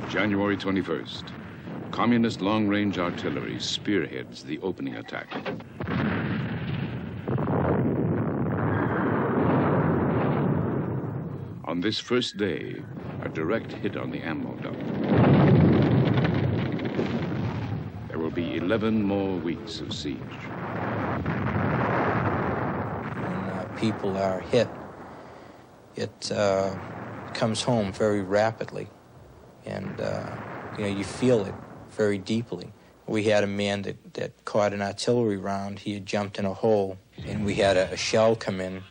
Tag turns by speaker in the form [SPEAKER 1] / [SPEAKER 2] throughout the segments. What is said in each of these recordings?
[SPEAKER 1] January 21st. Communist long-range artillery spearheads the opening attack. On this first day, a direct hit on the ammo dump. There will be 11 more weeks of siege.
[SPEAKER 2] When people are hit, it comes home very rapidly, and you feel it very deeply. We had a man that caught an artillery round. He had jumped in a hole, and we had a shell come in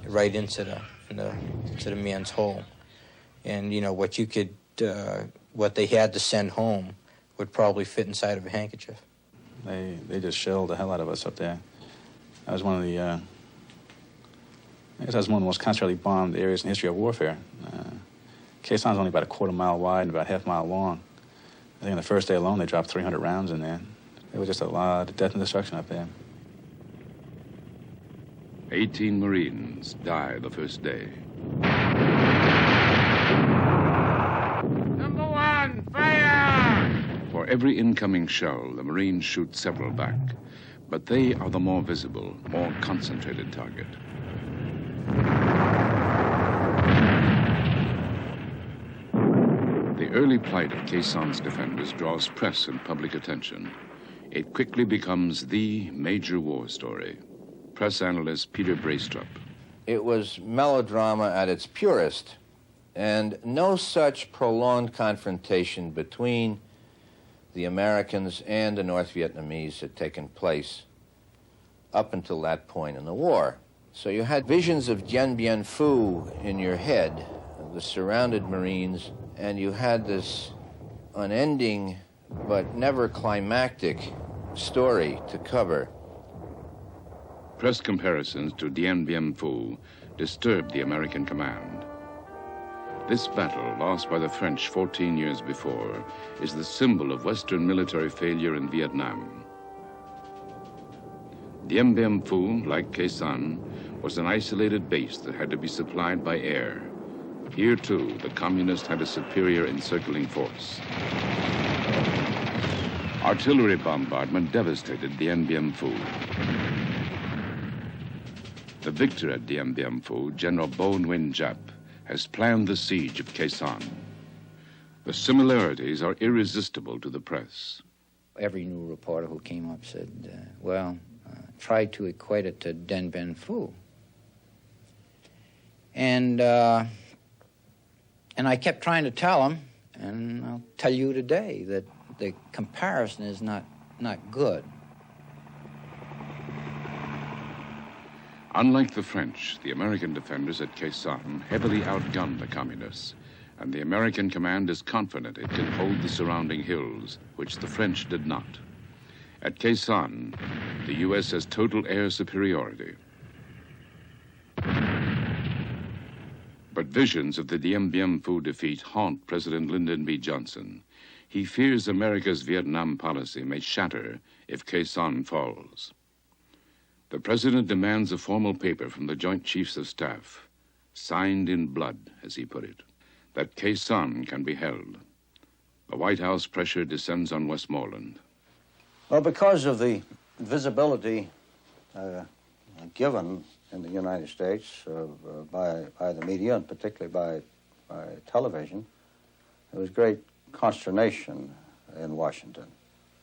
[SPEAKER 2] right into the man's hole. And what they had to send home would probably fit inside of a handkerchief.
[SPEAKER 3] They just shelled the hell out of us up there. That was one of the I guess that was one of the most concentrated bombed areas in the history of warfare. Khe Sanh is only about a quarter mile wide and about half a mile long. I think on the first day alone, they dropped 300 rounds in there. It was just a lot of death and destruction up there.
[SPEAKER 1] 18 Marines die the first day.
[SPEAKER 4] Number one, fire!
[SPEAKER 1] For every incoming shell, the Marines shoot several back, but they are the more visible, more concentrated target. The early plight of Khe Sanh's defenders draws press and public attention. It quickly becomes the major war story. Press analyst Peter Braystrup.
[SPEAKER 5] It was melodrama at its purest, and no such prolonged confrontation between the Americans and the North Vietnamese had taken place up until that point in the war. So you had visions of Dien Bien Phu in your head, of the surrounded Marines, and you had this unending but never climactic story to cover.
[SPEAKER 1] Press comparisons to Dien Bien Phu disturbed the American command. This battle, lost by the French 14 years before, is the symbol of Western military failure in Vietnam. Dien Bien Phu, like Khe Sanh, was an isolated base that had to be supplied by air. Here, too, the communists had a superior encircling force. Artillery bombardment devastated Dien Bien Phu. The victor at Dien Bien Phu, General Bo Nguyen Giap, has planned the siege of Khe Sanh. The similarities are irresistible to the press.
[SPEAKER 6] Every new reporter who came up said, try to equate it to Dien Bien Phu. And I kept trying to tell them, and I'll tell you today, that the comparison is not good.
[SPEAKER 1] Unlike the French, the American defenders at Khe Sanh heavily outgunned the communists, and the American command is confident it can hold the surrounding hills, which the French did not. At Khe Sanh, the U.S. has total air superiority. But visions of the Dien Bien Phu defeat haunt President Lyndon B. Johnson. He fears America's Vietnam policy may shatter if Khe Sanh falls. The president demands a formal paper from the Joint Chiefs of Staff, signed in blood, as he put it, that Khe Sanh can be held. The White House pressure descends on Westmoreland.
[SPEAKER 7] Well, because of the visibility given in the United States by the media, and particularly by television, there was great consternation in Washington.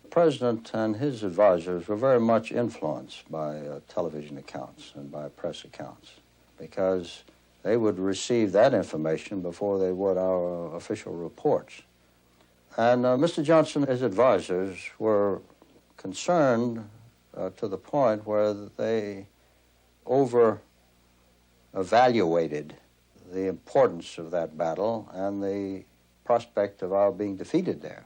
[SPEAKER 7] The president and his advisors were very much influenced by television accounts and by press accounts, because they would receive that information before they would our official reports. And Mr. Johnson and his advisors were concerned to the point where they over-evaluated the importance of that battle and the prospect of our being defeated there.